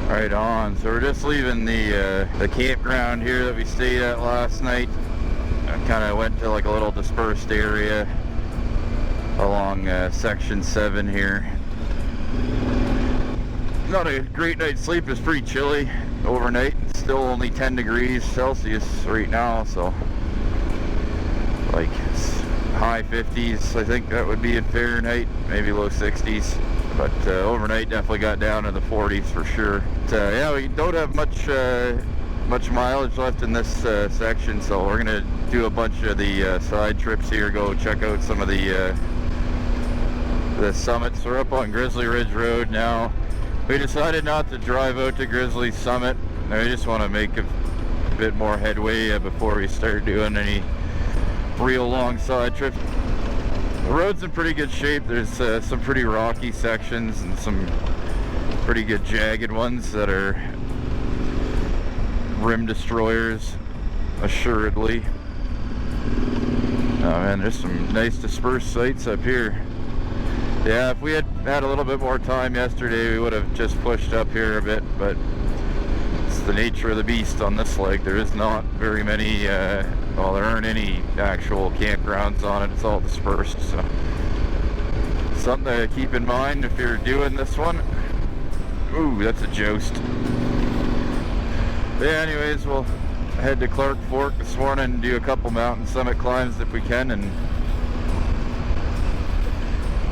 Right on. So we're just leaving the campground here that we stayed at last night. I kind of went to like a little dispersed area along section 7 here. Not a great night's sleep. It's pretty chilly overnight. It's still only 10 degrees Celsius right now, so like high 50s. I think that would be in Fahrenheit, maybe low 60s. But overnight definitely got down to the 40s for sure. But, yeah, we don't have much mileage left in this section, so we're gonna do a bunch of the side trips here. Go check out some of the summits. We're up on Grizzly Ridge Road now. We decided not to drive out to Grizzly Summit. I just want to make a bit more headway before we start doing any real long side trips. The road's in pretty good shape. There's some pretty rocky sections and some pretty good jagged ones that are rim destroyers, assuredly. Oh man, there's some nice dispersed sites up here. Yeah, if we had had a little bit more time yesterday, we would have just pushed up here a bit, but it's the nature of the beast on this lake. There is not very many, well, there aren't any actual campgrounds on it. It's all dispersed, so something to keep in mind if you're doing this one. Ooh, that's a joust. But yeah, anyways, we'll head to Clark Fork this morning and do a couple mountain summit climbs if we can, and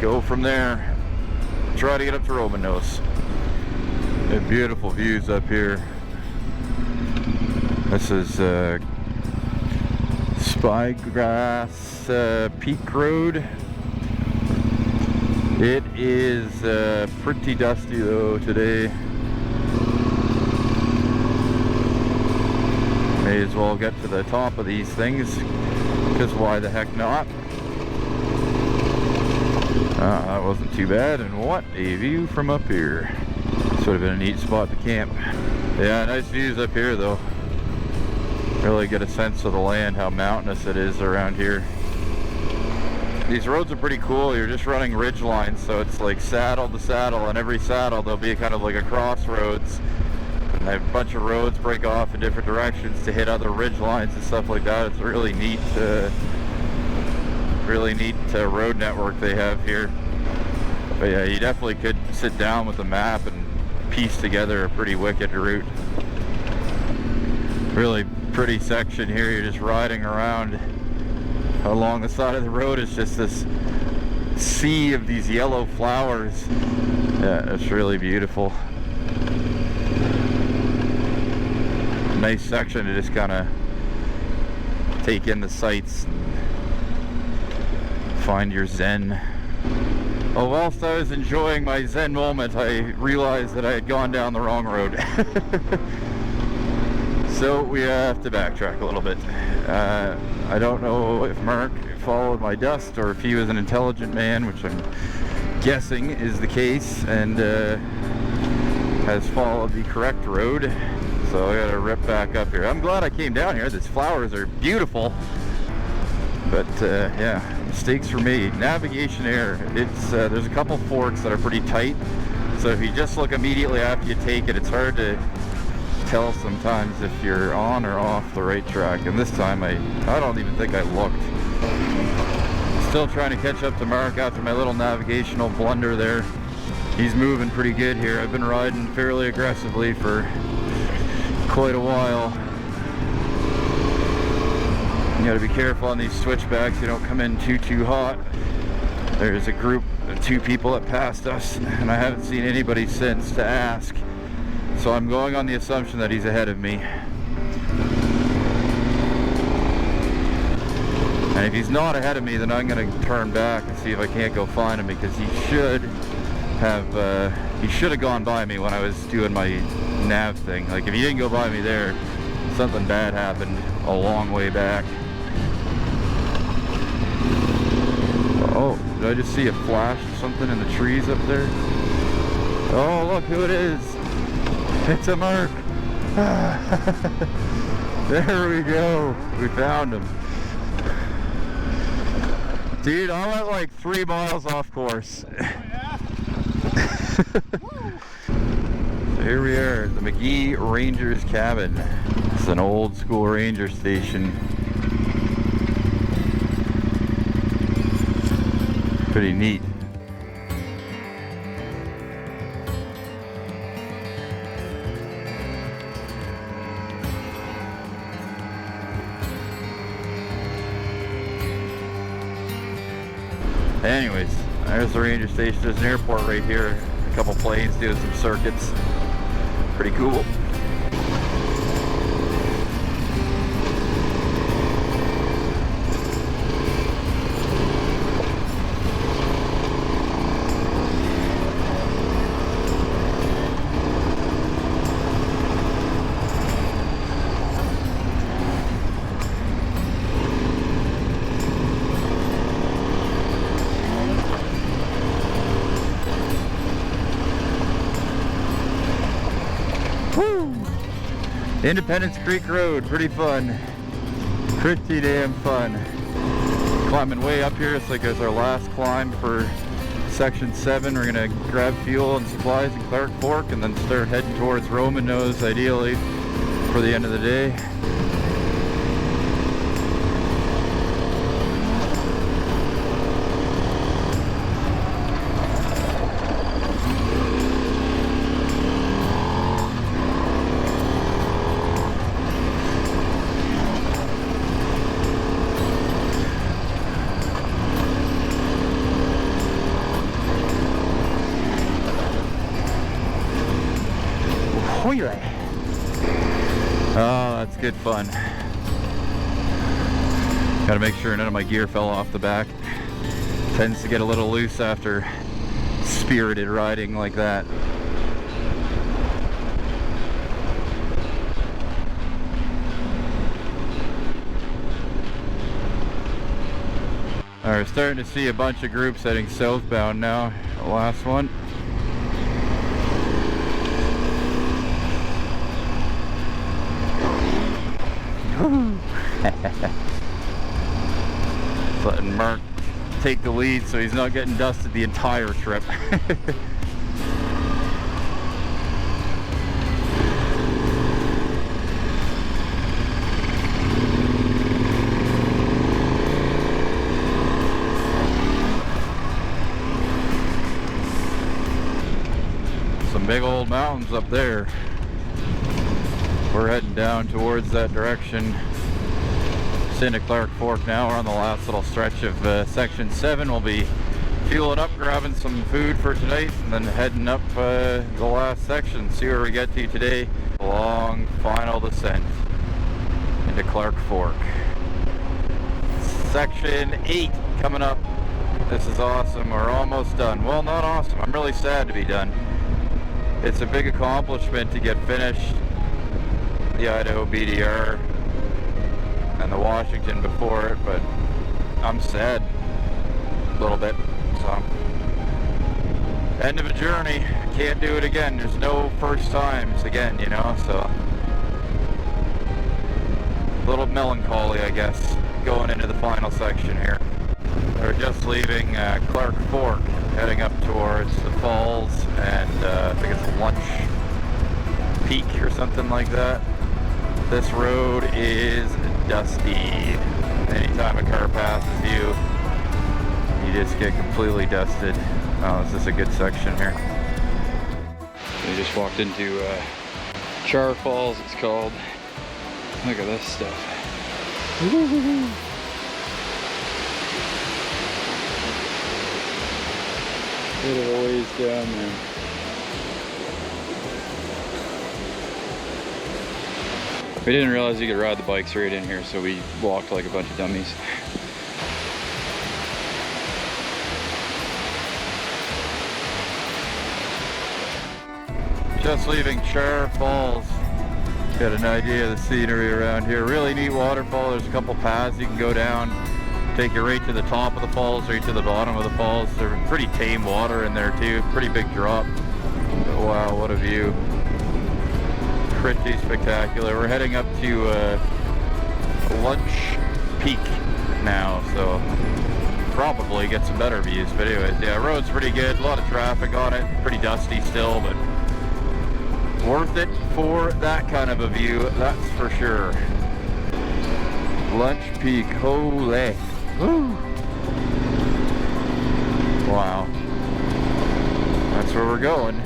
go from there. Try to get up to Roman Nose. Beautiful views up here. This is Spygrass Peak Road. It is pretty dusty though today. May as well get to the top of these things, because why the heck not? That wasn't too bad, and what a view from up here. This would have been a neat spot to camp. Yeah, nice views up here though. Really get a sense of the land, how mountainous it is around here. These roads are pretty cool. You're just running ridge lines, so it's like saddle to saddle, and every saddle there'll be kind of like a crossroads. And a bunch of roads break off in different directions to hit other ridge lines and stuff like that. It's a really neat road network they have here. But yeah, you definitely could sit down with a map and piece together a pretty wicked route. Really pretty section here. You're just riding around along the side of the road. Is just this sea of these yellow flowers. Yeah, it's really beautiful. Nice section to just kind of take in the sights and find your zen. Oh, whilst I was enjoying my zen moment, I realized that I had gone down the wrong road. So we have to backtrack a little bit. I don't know if Mark followed my dust or if he was an intelligent man, which I'm guessing is the case, and has followed the correct road. So I gotta rip back up here. I'm glad I came down here. These flowers are beautiful. But yeah, mistakes were made. Navigation error. It's there's a couple forks that are pretty tight. So if you just look immediately after you take it, it's hard to tell sometimes if you're on or off the right track. And this time I don't even think I looked. Still trying to catch up to Mark after my little navigational blunder there. He's moving pretty good here. I've been riding fairly aggressively for quite a while. You gotta be careful on these switchbacks, you don't come in too hot. There's a group of 2 people that passed us, and I haven't seen anybody since to ask. So I'm going on the assumption that he's ahead of me. And if he's not ahead of me, then I'm gonna turn back and see if I can't go find him, because he should have gone by me when I was doing my nav thing. Like if he didn't go by me there, something bad happened a long way back. Oh, did I just see a flash of something in the trees up there? Oh, look who it is. It's a Mark. There we go. We found him. Dude, I went like 3 miles off course. Here we are at the McGee Ranger's Cabin. It's an old school ranger station. Pretty neat. Anyways, there's the ranger station. There's an airport right here. A couple planes doing some circuits. Pretty cool. Independence Creek Road, pretty fun. Pretty damn fun. Climbing way up here, it's like it's our last climb for section 7. We're gonna grab fuel and supplies in Clark Fork and then start heading towards Roman Nose, ideally, for the end of the day. Oh, that's good fun. Gotta make sure none of my gear fell off the back. Tends to get a little loose after spirited riding like that. Alright, we're starting to see a bunch of groups heading southbound now. The last one. Letting Mark take the lead so he's not getting dusted the entire trip. Some big old mountains up there. We're heading down towards that direction. Just into Clark Fork now. We're on the last little stretch of section 7. We'll be fueling up, grabbing some food for tonight, and then heading up the last section. See where we get to today. Long final descent into Clark Fork. Section 8 coming up. This is awesome. We're almost done. Well, not awesome. I'm really sad to be done. It's a big accomplishment to get finished. The Idaho BDR and the Washington before it, but I'm sad a little bit. So, end of a journey. Can't do it again. There's no first times again, you know, so a little melancholy, I guess, going into the final section here. We're just leaving Clark Fork, heading up towards the falls, and I think it's Lunch Peak or something like that. This road is dusty. Anytime a car passes you, you just get completely dusted. Oh, this is a good section here. We just walked into Char Falls, it's called. Look at this stuff. Woo-hoo-hoo. Bit of a ways down there. We didn't realize you could ride the bikes right in here, so we walked like a bunch of dummies. Just leaving Char Falls. Got an idea of the scenery around here. Really neat waterfall. There's a couple paths you can go down. Take you right to the top of the falls, right to the bottom of the falls. There's pretty tame water in there too. Pretty big drop. But wow, what a view. Pretty spectacular. We're heading up to Lunch Peak now, so probably get some better views. But anyways, yeah, road's pretty good. A lot of traffic on it. Pretty dusty still, but worth it for that kind of a view, that's for sure. Lunch Peak, holy. Woo. Wow. That's where we're going.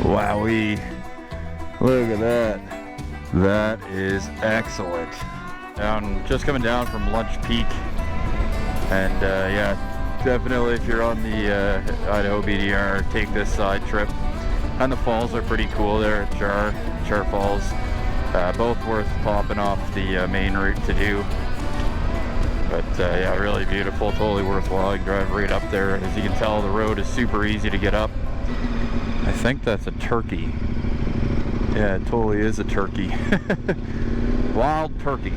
Wowee. Look at that. That is excellent. Just coming down from Lunch Peak. And yeah, definitely if you're on the Idaho BDR, take this side trip. And the falls are pretty cool there at Char Falls. Both worth popping off the main route to do. But yeah, really beautiful, totally worthwhile. You can drive right up there. As you can tell, the road is super easy to get up. I think that's a turkey. Yeah, it totally is a turkey. Wild turkey.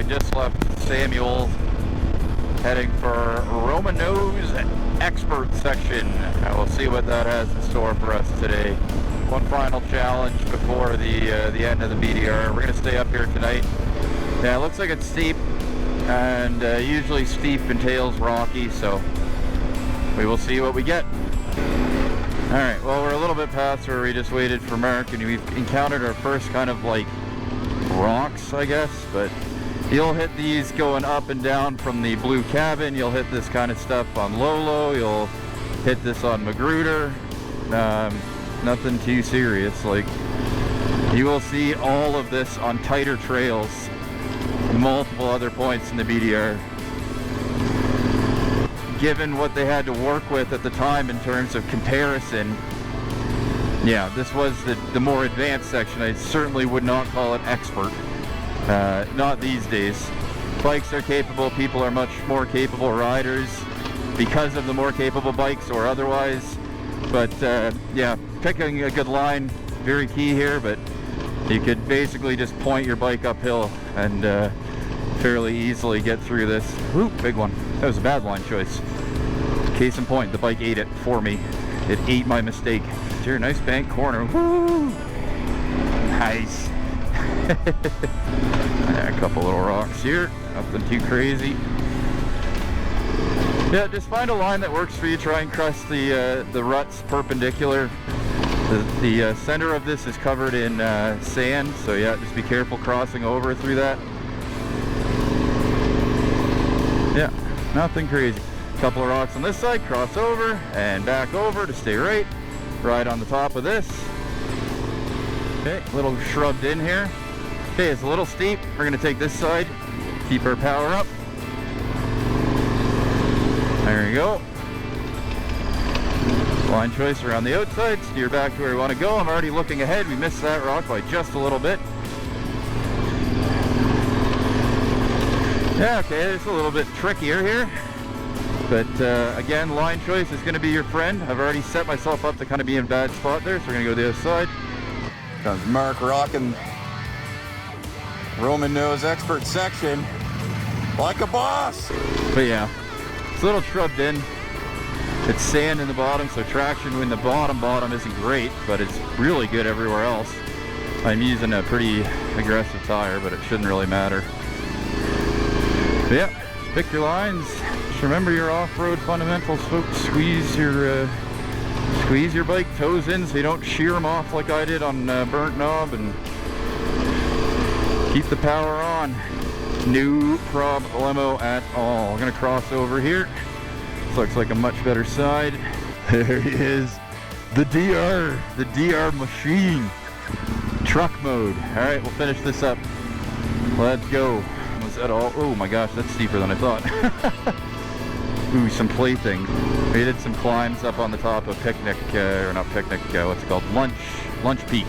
Just left Samuel, heading for Roman Nose Expert section. We'll see what that has in store for us today. One final challenge before the end of the BDR. We're going to stay up here tonight. Yeah, it looks like it's steep, and usually steep entails rocky, so we will see what we get. Alright, well, we're a little bit past where we just waited for Mark, and we've encountered our first kind of like rocks, I guess, but you'll hit these going up and down from the Blue Cabin. You'll hit this kind of stuff on Lolo. You'll hit this on Magruder. Nothing too serious. Like, you will see all of this on tighter trails, multiple other points in the BDR. Given what they had to work with at the time in terms of comparison, yeah, this was the more advanced section. I certainly would not call it expert. Not these days. Bikes are capable, people are much more capable riders because of the more capable bikes or otherwise. But yeah, picking a good line, very key here, but you could basically just point your bike uphill and fairly easily get through this. Ooh, big one. That was a bad line choice. Case in point, the bike ate it for me. It ate my mistake. Here, nice bank corner. Woo! Nice. A couple little rocks here, nothing too crazy. Yeah, just find a line that works for you. Try and crest the ruts perpendicular. The center of this is covered in sand, so yeah, just be careful crossing over through that. Yeah, nothing crazy. Couple of rocks on this side, cross over and back over to stay right. Right on the top of this. Okay, a little shrubbed in here. Okay, it's a little steep. We're going to take this side, keep our power up. There you go. Line choice around the outside, steer back to where we want to go. I'm already looking ahead. We missed that rock by just a little bit. Yeah, okay, it's a little bit trickier here. But again, line choice is going to be your friend. I've already set myself up to kind of be in a bad spot there, so we're going to go to the other side. Comes Mark rocking Roman Nose Expert section like a boss. But yeah, it's a little shrubbed in. It's sand in the bottom, so traction in the bottom isn't great, but it's really good everywhere else. I'm using a pretty aggressive tire, but it shouldn't really matter. But yeah, pick your lines. Just remember your off-road fundamentals, folks. Squeeze your bike toes in so you don't shear them off like I did on Burnt Knob, and keep the power on. No problemo at all. I'm gonna cross over here. This looks like a much better side. There he is. The DR machine. Truck mode. All right, we'll finish this up. Let's go. Was that all? Oh my gosh, that's steeper than I thought. Ooh, some playthings. We did some climbs up on the top of Picnic, or not Picnic, what's it called? Lunch Peak.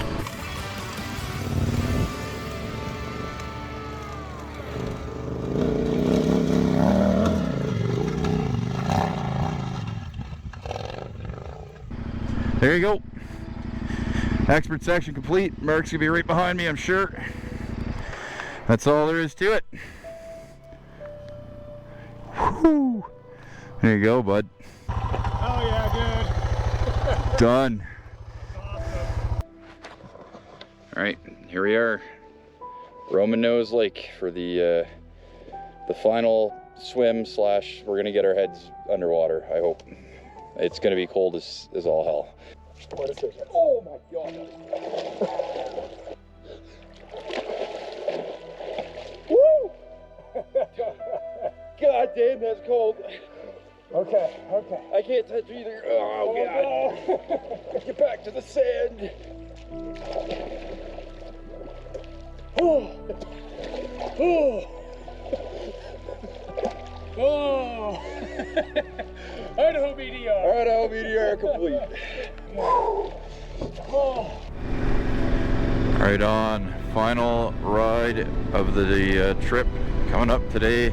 There you go. Expert section complete. Mark's gonna be right behind me, I'm sure. That's all there is to it. Whew. There you go, bud. Oh yeah, dude. Done. Awesome. All right, here we are, Roman Nose Lake for the final swim slash. We're gonna get our heads underwater. I hope. It's gonna be cold as all hell. What is it? Oh my god. Woo! God damn, that's cold. Okay, okay. I can't touch either. Oh god. Get back to the sand. Oh. Oh. Oh. Idaho BDR. Idaho BDR complete. Oh. Right on, final ride of the trip coming up today.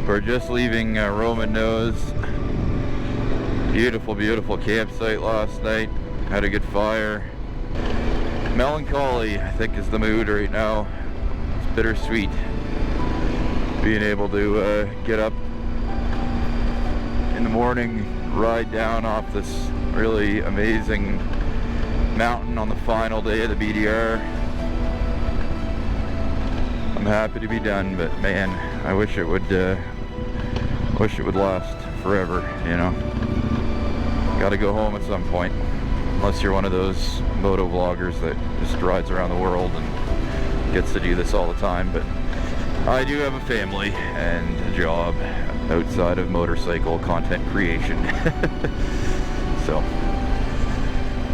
We're just leaving Roman Nose. Beautiful, beautiful campsite last night. Had a good fire. Melancholy, I think, is the mood right now. It's bittersweet. Being able to get up in the morning, ride down off this really amazing mountain on the final day of the BDR. I'm happy to be done, but man, I wish it would last forever, you know. Gotta go home at some point, unless you're one of those moto vloggers that just rides around the world and gets to do this all the time. But I do have a family and a job outside of motorcycle content creation. So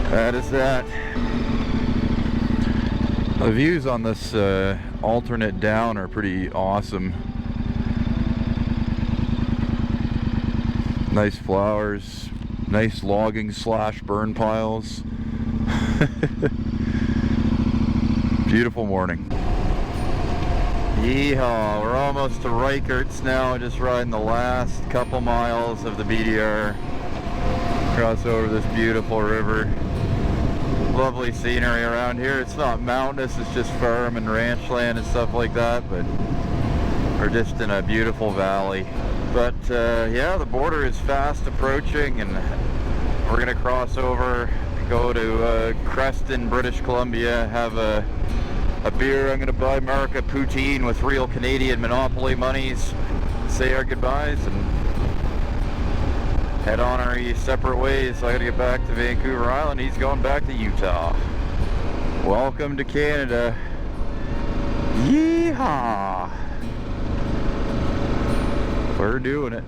that is that. The views on this alternate down are pretty awesome. Nice flowers, nice logging slash burn piles. Beautiful morning. Yeehaw, we're almost to Reichert's now, just riding the last couple miles of the BDR. Cross over this beautiful river. Lovely scenery around here. It's not mountainous, it's just farm and ranch land and stuff like that, but we're just in a beautiful valley. But yeah, the border is fast approaching, and we're gonna cross over, go to Creston, British Columbia, have a beer. I'm gonna buy Mark a poutine with real Canadian Monopoly monies, say our goodbyes, and head on our separate ways. So I gotta get back to Vancouver Island. He's going back to Utah. Welcome to Canada. Yeehaw! We're doing it.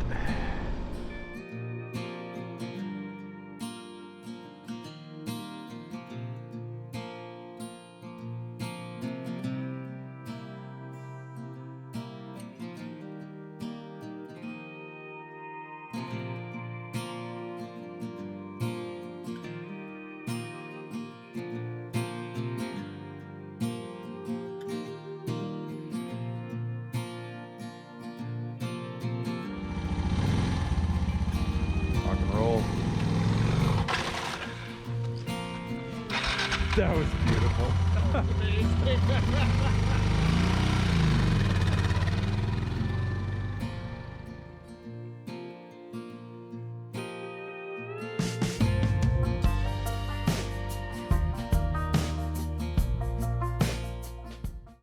That was beautiful. Amazing.